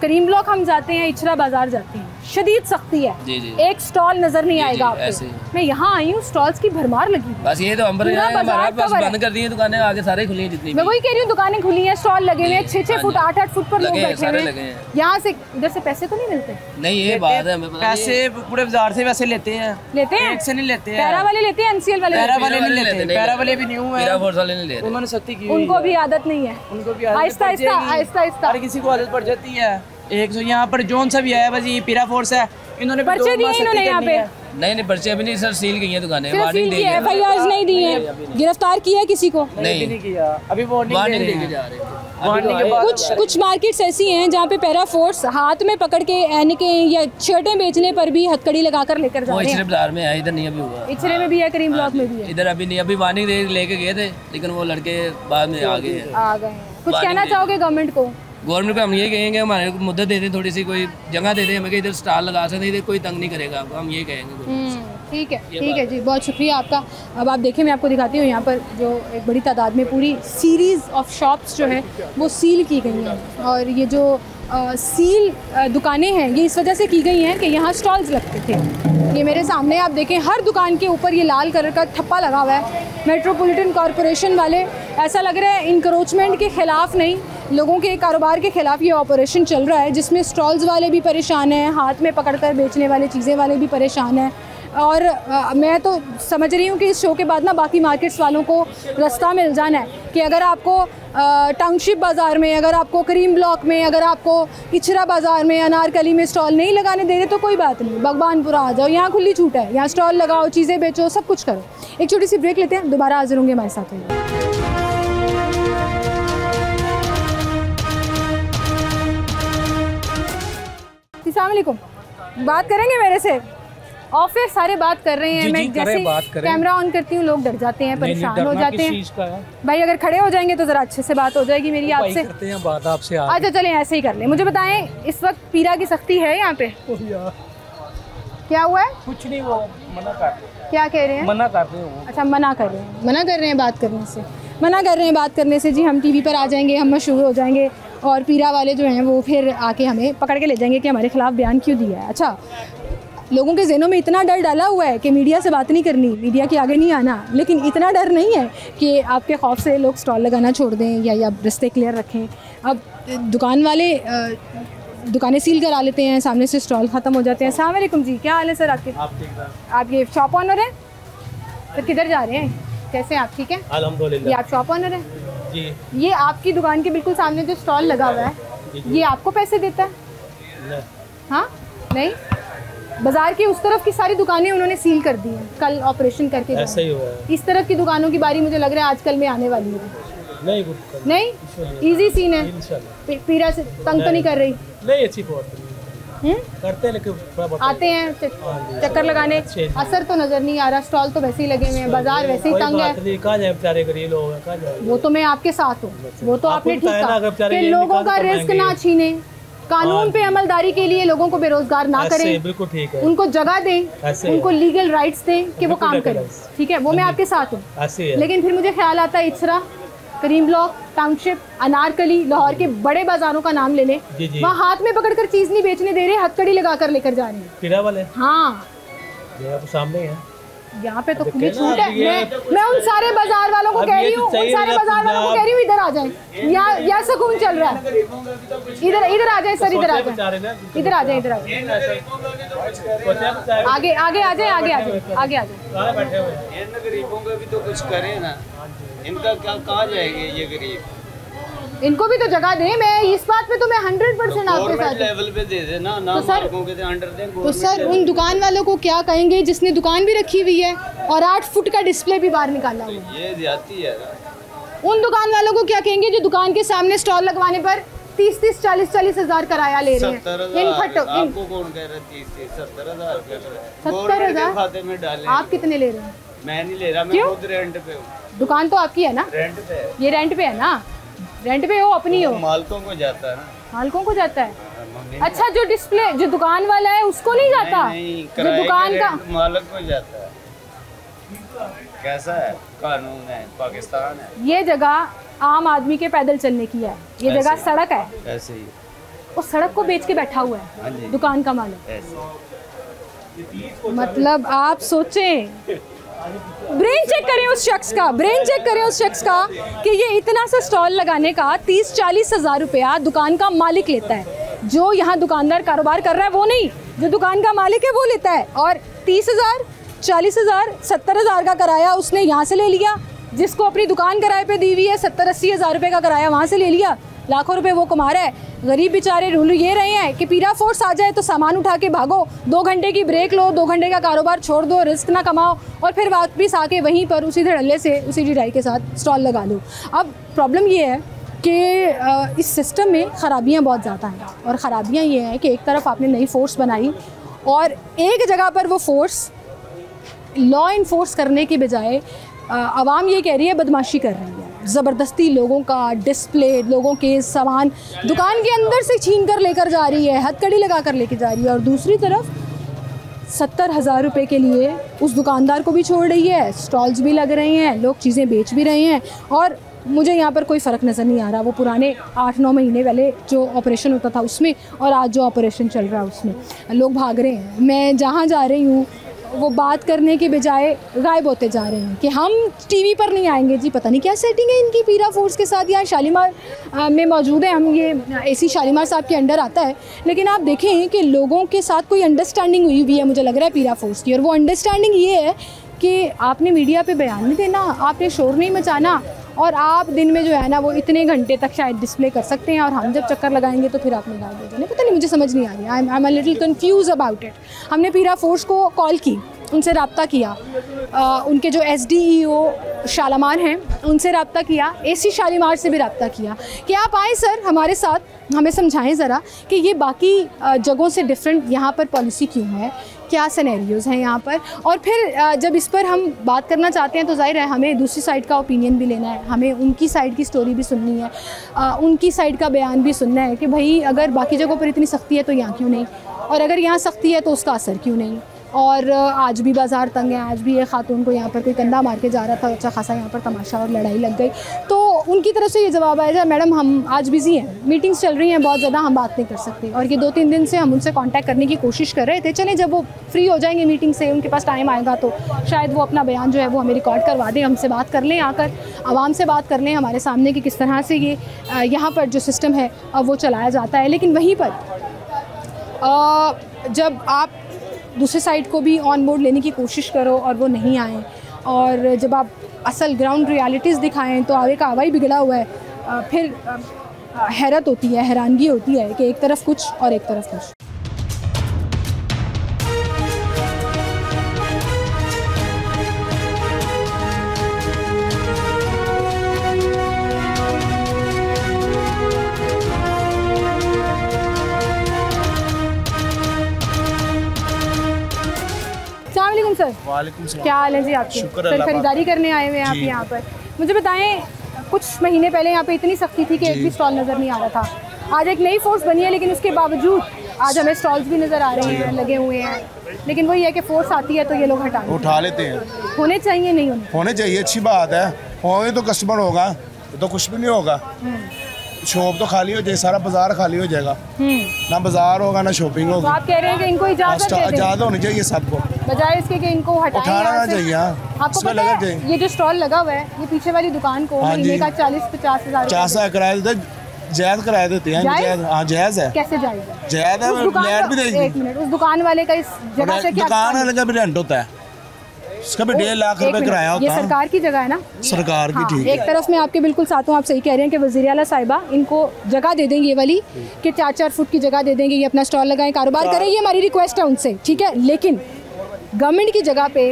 A: करीम ब्लॉक हम जाते हैं, इचरा बाजार जाते हैं, शदीद सख्ती है, एक स्टॉल नजर नहीं आएगा आपको। मैं यहाँ आई हूँ, स्टॉल्स की भरमार लगी।
J: बस ये तो हम बंद कर दी है दुकानें, आगे सारे खुली हैं जितनी।
A: मैं वही कह रही हूँ, दुकानें खुली हैं, स्टॉल लगे हुए हैं, 6-6 फुट 8-8 फुट पर लोग बैठे हुए हैं। यहाँ से इधर से पैसे तो नहीं मिलते?
J: नहीं, ये बात है,
I: पैसे पूरे बाजार से वैसे लेते हैं। एक से नहीं लेते हैं,
A: पैरा वाले लेते हैं, एनसीएल वाले
I: नहीं लेते। पैरा वाले भी न्यू है, उन्होंने सख्ती की,
A: उनको भी आदत नहीं है।
I: उनको भी
A: आहिस्ता आहिस्ता
I: हर किसी को आदत पड़ जाती है। एक जो यहाँ पर जोन सा भी है, बस ये पीरा फोर्स है, इन्होंने
A: पर्चे दिए इन्होंने यहाँ पे।
J: नहीं पर्चे अभी नहीं सर, सील गई हैं दुकानें,
A: वार्निंग दी है, एफआईआर नहीं दी है, गिरफ्तार किया है किसी को?
I: नहीं किया, अभी वार्निंग देके जा रहे हैं।
A: कुछ मार्केट्स ऐसी हैं जहाँ पे पैरा फोर्स हाथ में पकड़ के ऐनकें या शर्टें बेचने पर भी हथकड़ी लगाकर लेकर जा रहे हैं।
J: इचरे बाजार में है, इधर नहीं अभी हुआ।
A: इचरे में भी है, करीम ब्लॉक में भी है।
J: इधर अभी नहीं, अभी वार्निंग लेके गए थे, लेकिन वो लड़के बाद में आ गए।
A: कुछ कहना चाहोगे गवर्नमेंट को?
J: गवर्नमेंट को हम ये कहेंगे हमारे को मुद्दत दे दें, थोड़ी सी कोई जगह दे दें हमें, इधर स्टॉल लगा सकते हैं, इधर कोई तंग नहीं करेगा आपको, हम ये कहेंगे।
A: ठीक है जी, बहुत शुक्रिया आपका। अब आप देखिए, मैं आपको दिखाती हूँ यहाँ पर जो एक बड़ी तादाद में पूरी सीरीज़ ऑफ शॉप्स जो है वो सील की गई हैं। और ये जो सील दुकानें हैं ये इस वजह से की गई हैं कि यहाँ स्टॉल्स लगते थे। ये मेरे सामने आप देखें, हर दुकान के ऊपर ये लाल कलर का ठप्पा लगा हुआ है। मेट्रोपॉलिटन कॉरपोरेशन वाले, ऐसा लग रहा है इंक्रोचमेंट के ख़िलाफ़ नहीं, लोगों के कारोबार के ख़िलाफ़ ये ऑपरेशन चल रहा है, जिसमें स्टॉल्स वाले भी परेशान हैं, हाथ में पकड़कर बेचने वाले चीज़ें वाले भी परेशान हैं। और मैं तो समझ रही हूँ कि इस शो के बाद ना बाकी मार्केट्स वालों को रास्ता मिल जाना है कि अगर आपको टाउनशिप बाज़ार में, अगर आपको करीम ब्लॉक में, अगर आपको इचरा बाज़ार में, अनारकली में स्टॉल नहीं लगाने दे रहे तो कोई बात नहीं, बागबानपुरा आ जाओ, यहाँ खुली छूट है, यहाँ स्टॉल लगाओ, चीज़ें बेचो, सब कुछ करो। एक छोटी सी ब्रेक लेते हैं, दोबारा हाजिर होंगे हमारे साथ। अस्सलाम वालेकुम, बात करेंगे मेरे से? ऑफिस सारे बात कर रहे हैं, मैं जैसे कैमरा ऑन करती हूँ लोग डर जाते हैं, परेशान हो जाते हैं। भाई अगर खड़े हो जाएंगे तो जरा अच्छे से बात हो जाएगी मेरी आपसे। अच्छा चलें, ऐसे ही कर लें। मुझे बताएं, इस वक्त पीरा की सख्ती है यहाँ पे? क्या हुआ है?
K: कुछ नहीं, वो मना कर रहे हैं।
A: क्या कह रहे हैं?
K: मना कर रहे हैं।
A: अच्छा, मना कर रहे हैं, मना कर रहे हैं बात करने से, मना कर रहे हैं बात करने से। जी हम टीवी पर आ जाएंगे, हम मशहूर हो जाएंगे और पीरा वाले जो हैं वो फिर आके हमें पकड़ के ले जाएंगे कि हमारे खिलाफ बयान क्यों दिया है। अच्छा, लोगों के ज़हनों में इतना डर डाला हुआ है कि मीडिया से बात नहीं करनी, मीडिया के आगे नहीं आना, लेकिन इतना डर नहीं है कि आपके खौफ से लोग स्टॉल लगाना छोड़ दें या रास्ते क्लियर रखें। अब दुकान वाले दुकानें सील करा लेते हैं, सामने से स्टॉल ख़त्म हो जाते हैं। अस्सलाम वालेकुम जी, क्या हाल है सर आपके? आप ये शॉप ऑनर हैं? फिर किधर जा रहे हैं? कैसे आप? ठीक है अल्हम्दुलिल्लाह। ये आप शॉप ऑनर हैं जी? ये आपकी दुकान के बिल्कुल सामने जो स्टॉल लगा हुआ है ये आपको पैसे देता है? हाँ, नहीं बाजार के उस तरफ की सारी दुकानें उन्होंने सील कर दी हैं कल ऑपरेशन करके।
L: ऐसा ही हुआ है।
A: इस तरफ की दुकानों की बारी मुझे लग रहा है आजकल में आने वाली है। नहीं इजी सीन है, पीरा से तंग तो नहीं कर रही?
L: नहीं, अच्छी करते हैं लेकिन
A: आते हैं चक्कर लगाने, असर तो नजर नहीं आ रहा। स्टॉल तो वैसे ही लगे हुए हैं, बाजार वैसे ही तंग है।
L: कहाँ जाए बेचारे गरीब लोग हैं, कहाँ जाए?
A: वो तो मैं आपके साथ हूँ, वो तो आपने ठीक कहा कि लोगों का रिस्क ना छीने, कानून पे अमलदारी के लिए लोगों को बेरोजगार ना करें,
L: बिल्कुल ठीक है।
A: उनको जगह दें, उनको लीगल राइट्स दें कि वो काम करें, ठीक है, वो मैं आपके साथ हूँ। लेकिन फिर मुझे ख्याल आता है इचरा, करीम ब्लॉक, टाउनशिप, अनारकली, लाहौर के बड़े बाजारों का नाम ले लें, वहाँ हाथ में पकड़कर चीज नहीं बेचने दे रहे, हथकड़ी लगाकर लेकर जा रहे हैं।
L: पीरा वाले?
A: हाँ,
L: ये सामने है।
A: यहाँ पे तो खुली छूट है। मैं उन सारे बाजार वालों को कह रही हूँ, उन सारे बाजार वालों को कह रही हूँ इधर आ जाए, या सुकून चल रहा है, इधर आ जाए सर, इधर आ जाए, इधर आ जाए, इधर आ जाए, आगे आगे आ जाए, आगे आ जाए, आगे आ जाए।
M: बैठे हुए हैं, इन गरीबों को भी तो कुछ करें ना, इनका क्या कहाँ जाएंगे ये गरीब?
A: इनको भी तो जगह दें। मैं इस बात पे तो मैं 100% आपके साथ
M: लेवल पे दे देना ना,
A: तो सर उन दुकान वालों को क्या कहेंगे जिसने दुकान भी रखी हुई है और 8 फुट का डिस्प्ले भी बाहर निकाला हुआ है?
M: ये ज्यादती है।
A: उन दुकान वालों को क्या कहेंगे जो दुकान के सामने स्टॉल लगवाने पर 30-30, 40-40 हज़ार किराया ले रहे हैं?
M: 70,000 आपको कौन कह रहा है? 30-30, 70,000
A: 70,000
M: खाते में डाले।
A: आप कितने ले रहे हैं?
M: मैं नहीं ले रहा, मैं खुद रेंट पे हूँ।
A: दुकान तो आपकी है ना?
M: रेंट पे।
A: ये रेंट पे है ना? रेंट पे हो, अपनी हो?
M: मालकों को जाता है ना।
A: मालकों को जाता है? अच्छा, जो डिस्प्ले जो दुकान वाला है उसको नहीं जाता?
M: नहीं,
A: जो दुकान का
M: मालिक को जाता है। कैसा है कानून है, पाकिस्तान है।
A: ये जगह आम आदमी के पैदल चलने की है, ये जगह सड़क है।
M: ऐसे ही
A: उस सड़क को बेच के बैठा हुआ है दुकान का मालिक। मतलब आप सोचें, ब्रेन चेक करें उस शख्स का, ब्रेन चेक करें उस शख्स का कि ये इतना सा स्टॉल लगाने का 30-40 हज़ार रुपया दुकान का मालिक लेता है। जो यहाँ दुकानदार कारोबार कर रहा है वो नहीं, जो दुकान का मालिक है वो लेता है। और 30,000, 40,000, 70,000 का किराया उसने यहाँ से ले लिया, जिसको अपनी दुकान किराए पे दी हुई है 70-80 हज़ार रुपये का किराया वहाँ से ले लिया, लाखों रुपए वो कमा रहा है। गरीब बेचारे रूल ये रहे हैं कि पीरा फोर्स आ जाए तो सामान उठा के भागो, 2 घंटे की ब्रेक लो, 2 घंटे का कारोबार छोड़ दो, रिस्क ना कमाओ और फिर वापस आके वहीं पर उसी धड़ल्ले से उसी ढिलाई के साथ स्टॉल लगा लो। अब प्रॉब्लम ये है कि इस सिस्टम में ख़राबियाँ बहुत ज़्यादा हैं, और ख़राबियाँ ये हैं कि एक तरफ आपने नई फोर्स बनाई और एक जगह पर वो फोर्स लॉ इन्फोर्स करने के बजाय आवाम ये कह रही है बदमाशी कर रही है, ज़बरदस्ती लोगों का डिस्प्ले, लोगों के सामान दुकान के अंदर से छीन कर लेकर जा रही है, हथकड़ी लगा कर लेकर जा रही है, और दूसरी तरफ 70,000 रुपये के लिए उस दुकानदार को भी छोड़ रही है, स्टॉल्स भी लग रहे हैं, लोग चीज़ें बेच भी रहे हैं। और मुझे यहाँ पर कोई फ़र्क नज़र नहीं आ रहा वो पुराने 8-9 महीने पहले जो ऑपरेशन होता था उसमें और आज जो ऑपरेशन चल रहा है उसमें। लोग भाग रहे हैं, मैं जहाँ जा रही हूँ वो बात करने के बजाय गायब होते जा रहे हैं कि हम टीवी पर नहीं आएंगे। जी पता नहीं क्या सेटिंग है इनकी पीरा फोर्स के साथ। यहाँ शालीमार में मौजूद है हम, ये एसी शालीमार साहब के अंडर आता है, लेकिन आप देखें कि लोगों के साथ कोई अंडरस्टैंडिंग हुई हुई है मुझे लग रहा है पीरा फोर्स की, और वो अंडरस्टैंडिंग ये है कि आपने मीडिया पे बयान नहीं देना, आपने शोर नहीं मचाना, और आप दिन में जो है ना वो इतने घंटे तक शायद डिस्प्ले कर सकते हैं, और हम जब चक्कर लगाएंगे तो फिर आपने गायब हो जाना। पता नहीं, मुझे समझ नहीं आ रही, I am a little confuse about it. हमने पीरा फोर्स को कॉल की, उनसे रब्ता किया, उनके जो SDEO शालीमार हैं उनसे रब्ता किया, AC शालीमार से भी रब्ता किया कि आप आएँ सर हमारे साथ, हमें समझाएं ज़रा कि ये बाकी जगहों से डिफरेंट यहाँ पर पॉलिसी क्यों है, क्या सिनेरियोज़ हैं यहाँ पर। और फिर जब इस पर हम बात करना चाहते हैं तो ज़ाहिर है हमें दूसरी साइड का ओपिनियन भी लेना है, हमें उनकी साइड की स्टोरी भी सुननी है, उनकी साइड का बयान भी सुनना है कि भाई अगर बाकी जगहों पर इतनी सख्ती है तो यहाँ क्यों नहीं, और अगर यहाँ सख्ती है तो उसका असर क्यों नहीं। और आज भी बाज़ार तंग है, आज भी एक खातून को यहाँ पर कोई कंधा मार के जा रहा था, अच्छा खासा यहाँ पर तमाशा और लड़ाई लग गई, तो उनकी तरफ से ये जवाब आया मैडम हम आज बिज़ी हैं, मीटिंग्स चल रही हैं बहुत ज़्यादा, हम बात नहीं कर सकते। और ये 2-3 दिन से हम उनसे कांटेक्ट करने की कोशिश कर रहे थे, चलें जब वो फ्री हो जाएंगे मीटिंग से, उनके पास टाइम आएगा तो शायद वो अपना बयान जो है वो हमें रिकॉर्ड करवा दें, हमसे बात कर लें, आकर आवाम से बात कर लें हमारे सामने कि किस तरह से ये यहाँ पर जो सिस्टम है वो चलाया जाता है। लेकिन वहीं पर जब आप दूसरी साइड को भी ऑन बोर्ड लेने की कोशिश करो और वो नहीं आए, और जब आप असल ग्राउंड रियलिटीज़ दिखाएं तो आगे का आवा ही बिगड़ा हुआ है, फिर हैरत होती है, हैरानगी होती है कि एक तरफ कुछ और एक तरफ कुछ। सर।
N: वालेकुम सलाम।
A: क्या हाल है जी आपके?
N: शुक्र
A: सर
N: अल्लाह का।
A: खरीदारी करने आए हुए हैं आप
N: जी।
A: यहाँ पर। मुझे बताएं, कुछ महीने पहले यहाँ पे इतनी सख्ती थी कि एक भी स्टॉल नज़र नहीं आ रहा था। आज एक नई फोर्स बनी है, लेकिन उसके बावजूद आज हमें स्टॉल्स भी नज़र आ रहे हैं, लगे हुए हैं। लेकिन वही है कि फोर्स आती है तो ये लोग हटा
N: उठा लेते हैं।
A: होने चाहिए, नहीं
N: होने चाहिए, अच्छी बात है। होंगे तो कस्टमर होगा, तो कुछ भी नहीं होगा। शॉप तो खाली हो जाए, सारा बाजार खाली हो जाएगा। ना बाजार होगा ना शॉपिंग
A: तो
N: होगी।
A: आप कह रहे हैं कि इनको इजाज़त दे दें,
N: इजाज़त होनी चाहिए सबको,
A: बजाय इसके कि इनको हटाएं
N: उठाना
A: यहाँ
N: ना
A: से।
N: चाहिए।
A: आपको पता है ये जो स्टॉल लगा हुआ है, ये पीछे वाली दुकान को
N: हाँ
A: महीने
N: जी।
A: का 40-50 हज़ार
N: 50 किराया देते, जायज़ किराया देते हैं।
A: जायज़?
N: हाँ जायज़ है।
A: कैसे जाएगा?
N: जायज़ है,
A: उस दुकान
N: लेट भी
A: का-
N: देगी।
A: एक मिनट, उस दुकान वाले का इस जगह से क्या
N: दुकान वाले का भी रेंट होता है, उसका भी 1.5 लाख रुपए किराया
A: ये
N: होता है।
A: सरकार की जगह है ना?
N: सरकार की,
A: हाँ,
N: ठीक
A: एक
N: है।
A: तरफ में आपके बिल्कुल साथ हूँ, आप सही कह रहे हैं कि वज़ीर आला साहिबा इनको जगह दे देंगे, ये वाली कि 4-4 फुट की जगह दे देंगे, ये अपना स्टॉल लगाएं, कारोबार करें, ये हमारी रिक्वेस्ट है उनसे, ठीक है। लेकिन गवर्नमेंट की जगह पे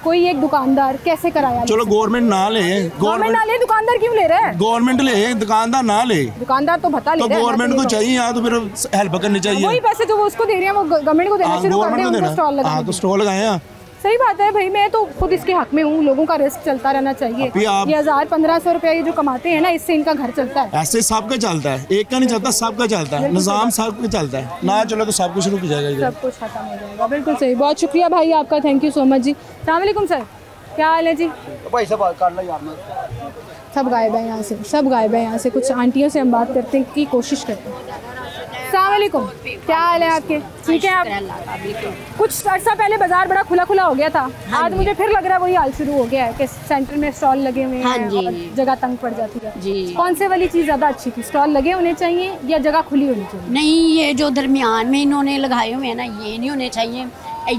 A: कोई एक दुकानदार कैसे कराया?
N: चलो गवर्नमेंट ना ले,
A: गवर्नमेंट ना ले, दुकानदार क्यों ले रहा है?
N: गवर्नमेंट ले, दुकानदार ना ले।
A: दुकानदार तो भत्ता ले
N: तो
A: रहा है,
N: गवर्नमेंट को चाहिए यहाँ, तो फिर हेल्प करनी चाहिए।
A: वही पैसे जो वो उसको दे रहे हैं वो गवर्नमेंट को देना शुरू कर दें, उनको स्टॉल लगा।
N: हाँ तो स्टॉल लगाए हैं।
A: सही बात है भाई, मैं तो खुद इसके हक में हूँ, लोगों का रिस्क चलता रहना चाहिए।
N: अभी आप-
A: ये 1000-1500 रुपया ये जो कमाते हैं ना, इससे इनका घर चलता है।
N: ऐसे सबका चलता है, एक का नहीं चलता, सबका चलता है। निज़ाम सबका चलता है, ना चलो तो सब कुछ रुक जाएगा इधर।
A: सब कुछ खत्म हो जाएगा। बिल्कुल सही, बहुत शुक्रिया भाई आपका, थैंक यू सो मच जी। अस्सलाम वालेकुम सर, क्या हाल है जी?
O: भाई सब कर लो यार।
A: सब गायब है यहाँ से, सब गायब है यहाँ से। कुछ आंटियों से हम बात करते की कोशिश करते हैं। अस्सलाम वालेकुम, क्या हाल है आपके? ठीक है आप? कुछ अर्सा पहले बाजार बड़ा खुला खुला हो गया था, आज मुझे फिर लग रहा है वही हाल शुरू हो गया है कि सेंटर में स्टॉल लगे हुए हैं और जगह तंग पड़ जाती है जी। कौन से वाली चीज़ ज़्यादा अच्छी थी, स्टॉल लगे होने चाहिए या जगह खुली होनी चाहिए?
P: नहीं, ये जो दरमियान में इन्होंने लगाए हुए हैं ना, ये नहीं होने चाहिए।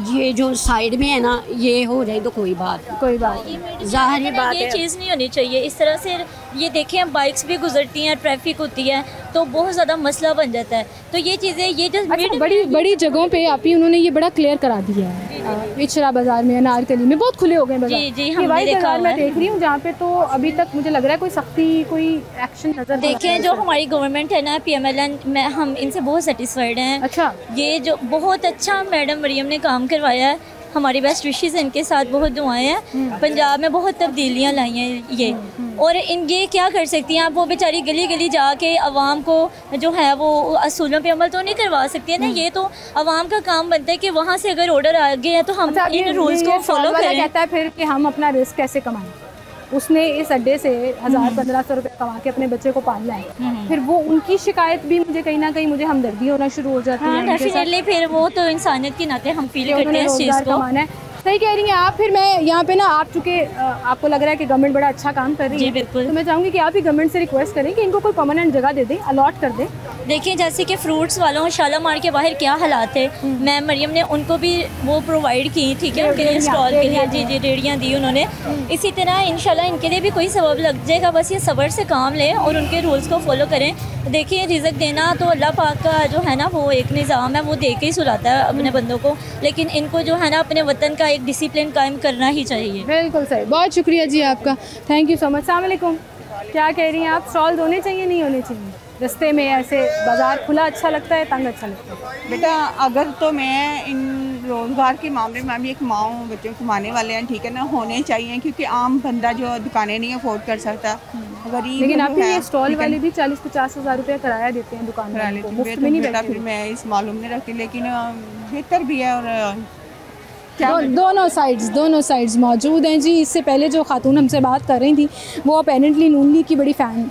P: ये जो साइड में है ना, ये हो जाए तो कोई बात
A: नहीं।
P: ज़ाहिर बात
Q: ये
P: है,
Q: चीज़ नहीं होनी चाहिए इस तरह से। ये देखें, हम बाइक्स भी गुजरती हैं, ट्रैफिक होती है, तो बहुत ज़्यादा मसला बन जाता है। तो ये चीज़ें, ये जो
A: अच्छा, बड़ी बड़ी जगहों पे आप ही उन्होंने ये बड़ा क्लियर करा दिया है। इचरा बाजार में, अनारकली में बहुत खुले हो गए बाजार।
Q: जी,
A: ये
Q: हमने
A: वाइट
Q: देखा
A: बाजार
Q: हुआ
A: मैं
Q: है।
A: देख रही हूँ जहाँ पे तो अभी तक मुझे लग रहा है कोई सख्ती, कोई एक्शन नजर नहीं आ रहा है।
Q: देखें, जो हमारी गवर्नमेंट है ना, PMLN में, हम इनसे बहुत सेटिस्फाइड हैं।
A: अच्छा,
Q: ये जो बहुत अच्छा मैडम मरियम ने काम करवाया है, हमारी बेस्ट विशेज़ इनके साथ, बहुत दुआएं हैं। पंजाब में बहुत तब्दीलियाँ लाई हैं ये, और इन ये क्या कर सकती हैं आप? वो बेचारी गली गली जाके आवाम को जो है वो असूलों पे अमल तो नहीं करवा सकती है ना। ये तो आवाम का काम बनता है कि वहाँ से अगर ऑर्डर आ गए हैं तो हम इन रूल्स को फॉलो करें।
A: कहता है फिर कि हम अपना रिस्क कैसे कमाएं। उसने इस अड्डे से 1000-1500 रुपये कमा के अपने बच्चे को पालना है, फिर वो उनकी शिकायत भी मुझे कहीं ना कहीं मुझे हमदर्दी होना शुरू हो जाती है।
Q: डेफिनेटली, फिर वो तो इंसानियत के नाते हम फील करते हैं इस चीज़ को।
A: सही कह रही हैं आप। फिर मैं यहाँ पे ना, आप चूँकि आपको लग रहा है कि गवर्नमेंट बड़ा अच्छा काम कर रही है,
Q: जी बिल्कुल,
A: तो मैं चाहूँगी कि आप ही गवर्नमेंट से रिक्वेस्ट करें कि इनको कोई परमानेंट जगह दे दें, अलॉट कर दें।
Q: देखिए, जैसे कि फ्रूट्स वालों, शालामार के बाहर क्या हालात है, मैम मरियम ने उनको भी वो प्रोवाइड की, ठीक है, उनके लिए स्टॉल के लिए जी रेडियाँ दी उन्होंने। इसी तरह इंशाल्लाह इनके लिए भी कोई सबब लग जाएगा, बस ये सब्र से काम लें और उनके रूल्स को फॉलो करें। देखिए, रिज़्क देना तो अल्लाह पाक का जो है ना वो एक निज़ाम है, वो दे के ही सुलाता है अपने बंदों को, लेकिन इनको जो है ना अपने वतन का एक डिसिप्लिन कायम करना ही चाहिए।
A: बिल्कुल सही, बहुत शुक्रिया जी आपका, थैंक यू सो मच। अस्सलाम वालेकुम, क्या कह रही हैं आप? स्टॉल होने चाहिए, नहीं होने चाहिए? रास्ते में ऐसे बाजार खुला अच्छा लगता है, तंग अच्छा लगता है?
R: बेटा, अगर तो मैं इन रोज़गार के मामले में, भी एक माँ हूँ, बच्चे कमाने वाले हैं, ठीक है ना, होने चाहिए, क्योंकि आम बंदा जो दुकानें नहीं अफोर्ड कर सकता, गरीब।
A: लेकिन आप ये स्टॉल वाले भी 40-50 हज़ार रुपया किराया देते हैं दुकान वाले को, मुफ्त में नहीं बैठते।
R: फिर मैं इस मालूम नहीं रखती, लेकिन बेहतर भी है। और
A: दोनों साइड्स मौजूद हैं जी। इससे पहले जो खातून हमसे बात कर रही थी वो अपेरेंटली नून लीग की बड़ी फ़ैन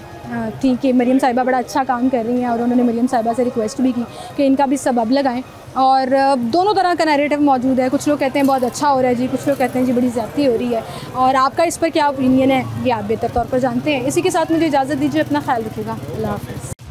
A: थी कि मरियम साहिबा बड़ा अच्छा काम कर रही हैं, और उन्होंने मरियम साहिबा से रिक्वेस्ट भी की कि इनका भी सबब लगाएं। और दोनों तरह का नैरेटिव मौजूद है। कुछ लोग कहते हैं बहुत अच्छा हो रहा है जी, कुछ लोग कहते हैं जी बड़ी ज़्यादती हो रही है। और आपका इस पर क्या ओपिनियन है ये आप बेहतर तौर पर जानते हैं। इसी के साथ मुझे इजाज़त दीजिए, अपना ख्याल रखिएगा, अल्लाह हाफ़िज़।